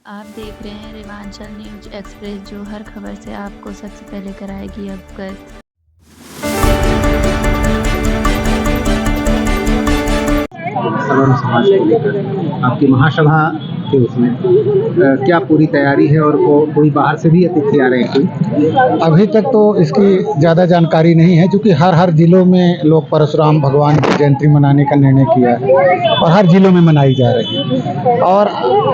आप देख रहे हैं रेवांचल न्यूज एक्सप्रेस, जो हर खबर से आपको सबसे पहले कराएगी अवगत। सवर्ण समाज को लेकर आपकी महासभा के उसमें क्या पूरी तैयारी है और कोई बाहर से भी अतिथि आ रहे हैं कोई? अभी तक तो इसकी ज़्यादा जानकारी नहीं है, क्योंकि हर जिलों में लोग परशुराम भगवान की जयंती मनाने का निर्णय किया है और हर जिलों में मनाई जा रही है। और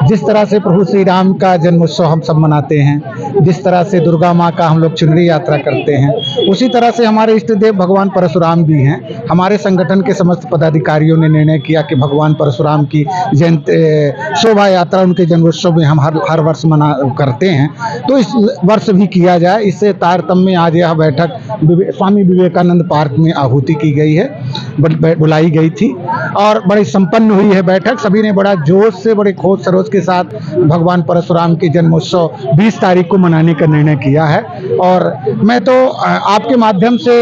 जिस तरह से प्रभु श्री राम का जन्मोत्सव हम सब मनाते हैं, जिस तरह से दुर्गा माँ का हम लोग चुनरी यात्रा करते हैं, उसी तरह से हमारे इष्ट देव भगवान परशुराम भी हैं। हमारे संगठन के समस्त पदाधिकारियों ने निर्णय किया कि भगवान परशुराम की जयंती शोभा यात्रा उनके जन्मोत्सव में हम हर वर्ष करते हैं, तो इस वर्ष भी किया जाए। इससे तारतम्य आज यह बैठक स्वामी विवेकानंद पार्क में आहूति की गई है, बुलाई गई थी और बड़ी संपन्न हुई है बैठक। सभी ने बड़ा जोश से, बड़े खोज सरोज के साथ भगवान परशुराम के जन्मोत्सव 20 तारीख को मनाने का निर्णय किया है। और मैं तो आपके माध्यम से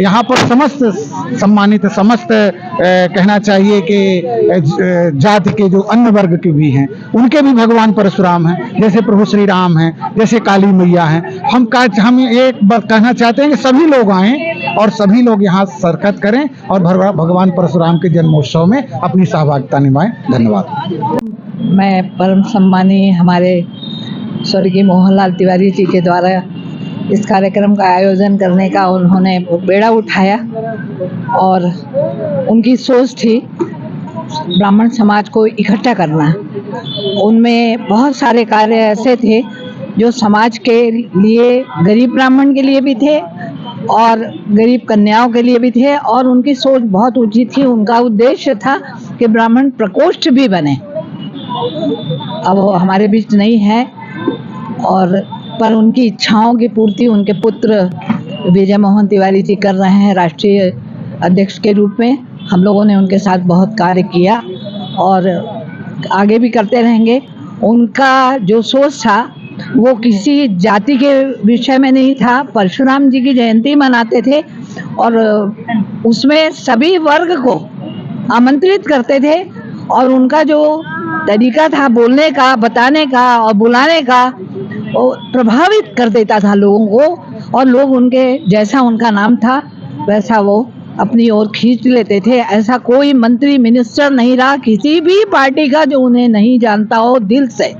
यहाँ पर समस्त सम्मानित कहना चाहिए कि जाति के जो अन्य वर्ग के भी हैं, उनके भी भगवान परशुराम हैं, जैसे प्रभु श्री राम हैं, जैसे काली मैया हैं। हम एक बार कहना चाहते हैं कि सभी लोग आएं और सभी लोग यहाँ शिरकत करें और भगवान परशुराम के जन्मोत्सव में अपनी सहभागिता निभाएं। धन्यवाद। मैं परम सम्मानीय हमारे स्वर्गीय मोहनलाल तिवारी जी के द्वारा इस कार्यक्रम का आयोजन करने का उन्होंने बेड़ा उठाया और उनकी सोच थी ब्राह्मण समाज को इकट्ठा करना। उनमें बहुत सारे कार्य ऐसे थे जो समाज के लिए, गरीब ब्राह्मण के लिए भी थे और गरीब कन्याओं के लिए भी थे, और उनकी सोच बहुत ऊंची थी। उनका उद्देश्य था कि ब्राह्मण प्रकोष्ठ भी बने। अब वो हमारे बीच नहीं है, और पर उनकी इच्छाओं की पूर्ति उनके पुत्र विजय मोहन तिवारी जी कर रहे हैं राष्ट्रीय अध्यक्ष के रूप में। हम लोगों ने उनके साथ बहुत कार्य किया और आगे भी करते रहेंगे। उनका जो सोच था वो किसी जाति के विषय में नहीं था। परशुराम जी की जयंती मनाते थे और उसमें सभी वर्ग को आमंत्रित करते थे, और उनका जो तरीका था बोलने का, बताने का और बुलाने का, वो प्रभावित कर देता था लोगों को, और लोग उनके जैसा उनका नाम था वैसा वो अपनी ओर खींच लेते थे। ऐसा कोई मंत्री मिनिस्टर नहीं रहा किसी भी पार्टी का जो उन्हें नहीं जानता हो दिल से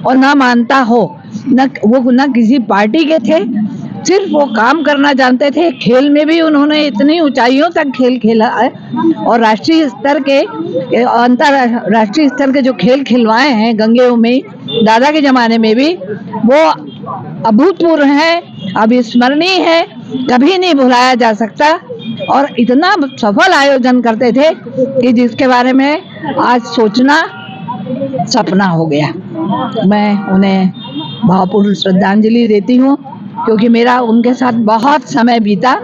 और ना मानता हो। न किसी पार्टी के थे, सिर्फ वो काम करना जानते थे। खेल में भी उन्होंने इतनी ऊंचाइयों तक खेल खेला है, और राष्ट्रीय स्तर के, अंतरराष्ट्रीय स्तर के जो खेल खिलवाए हैं गंगेओं में, दादा के जमाने में भी, वो अभूतपूर्व है, अविस्मरणीय है, कभी नहीं भुलाया जा सकता। और इतना सफल आयोजन करते थे कि जिसके बारे में आज सोचना सपना हो गया। मैं उन्हें भावपूर्ण श्रद्धांजलि देती हूँ, क्योंकि मेरा उनके साथ बहुत समय बीता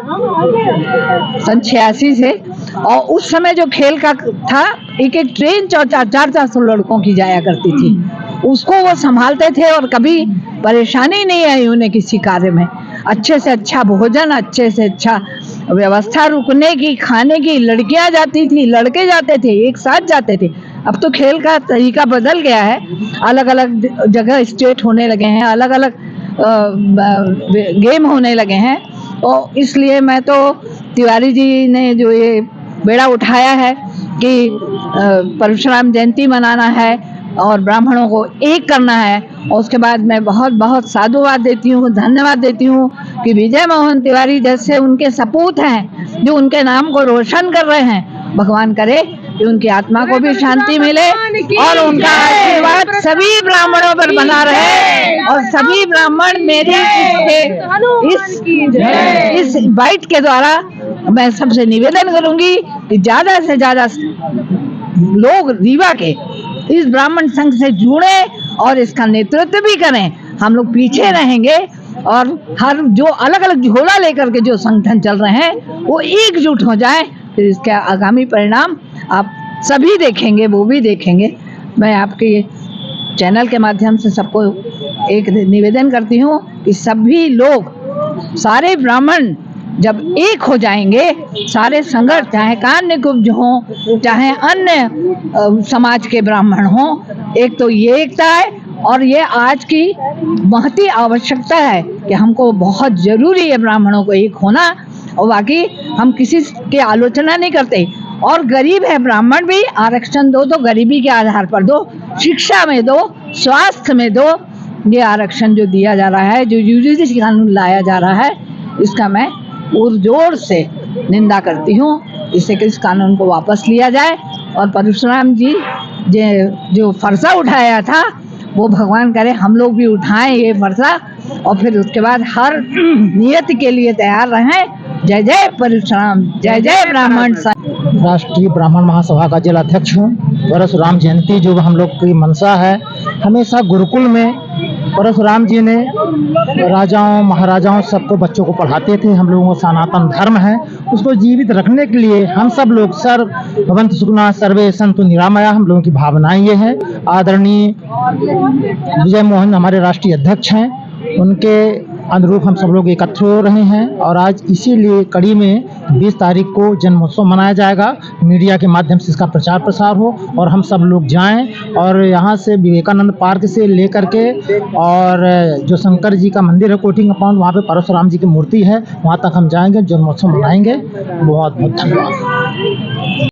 सन 86 से, और उस समय जो खेल का था, एक ट्रेन 400 लड़कों की जाया करती थी, उसको वो संभालते थे और कभी परेशानी नहीं आई उन्हें किसी कार्य में। अच्छे से अच्छा भोजन, अच्छे से अच्छा व्यवस्था, रुकने की, खाने की, लड़कियां जाती थी, लड़के जाते थे, एक साथ जाते थे। अब तो खेल का तरीका बदल गया है, अलग अलग जगह स्टेट होने लगे हैं, अलग अलग गेम होने लगे हैं। और इसलिए मैं तो तिवारी जी ने जो ये बेड़ा उठाया है कि परशुराम जयंती मनाना है और ब्राह्मणों को एक करना है, और उसके बाद मैं बहुत बहुत साधुवाद देती हूँ, धन्यवाद देती हूँ कि विजय मोहन तिवारी जैसे उनके सपूत हैं जो उनके नाम को रोशन कर रहे हैं। भगवान करे कि उनकी आत्मा को भी शांति मिले और उनका आशीर्वाद सभी ब्राह्मणों पर बना रहे, और सभी ब्राह्मण मेरी इस बाइट के द्वारा मैं सबसे निवेदन करूंगी कि ज्यादा से ज्यादा लोग रीवा के इस ब्राह्मण संघ से जुड़े और इसका नेतृत्व भी करें। हम लोग पीछे रहेंगे, और हर जो अलग अलग झोला लेकर के जो संगठन चल रहे हैं वो एकजुट हो जाए, फिर इसके आगामी परिणाम आप सभी देखेंगे, वो भी देखेंगे। मैं आपके चैनल के माध्यम से सबको एक निवेदन करती हूँ कि सभी लोग, सारे ब्राह्मण जब एक हो जाएंगे, सारे संघर्ष, चाहे कान्यकुब्ज हों, चाहे अन्य समाज के ब्राह्मण हों, एक तो ये एकता है, और ये आज की महती आवश्यकता है कि हमको बहुत ज़रूरी है ब्राह्मणों को एक होना। और बाकी हम किसी की आलोचना नहीं करते। और गरीब है ब्राह्मण भी, आरक्षण दो तो गरीबी के आधार पर दो, शिक्षा में दो, स्वास्थ्य में दो। ये आरक्षण जो दिया जा रहा है, जो यूजीसी कानून लाया जा रहा है, इसका मैं पुरजोर से निंदा करती हूँ। इससे कि इस कानून को वापस लिया जाए और परशुराम जी जो फरसा उठाया था, वो भगवान करे हम लोग भी उठाएं ये फरसा, और फिर उसके बाद हर नियति के लिए तैयार रहें। जय जय परशुराम, जय जय ब्राह्मण। राष्ट्रीय ब्राह्मण महासभा का जिला अध्यक्ष हूँ। परशुराम जयंती जो हम लोग की मनसा है, हमेशा गुरुकुल में परशुराम जी ने राजाओं महाराजाओं सबको बच्चों को पढ़ाते थे। हम लोगों का सनातन धर्म है, उसको जीवित रखने के लिए हम सब लोग सर्व भवन्तु सुखिनः सर्वे सन्तु निरामया, हम लोगों की भावनाएं ये है। आदरणीय विजय मोहन हमारे राष्ट्रीय अध्यक्ष हैं, उनके अनुरूप हम सब लोग एकत्र हो रहे हैं। और आज इसीलिए कड़ी में 20 तारीख को जन्मोत्सव मनाया जाएगा। मीडिया के माध्यम से इसका प्रचार प्रसार हो और हम सब लोग जाएं और यहाँ से विवेकानंद पार्क से लेकर के और जो शंकर जी का मंदिर है कोठी कंपाउंड, वहाँ पे परशुराम जी की मूर्ति है, वहाँ तक हम जाएंगे, जन्मोत्सव मनाएंगे। बहुत बहुत धन्यवाद।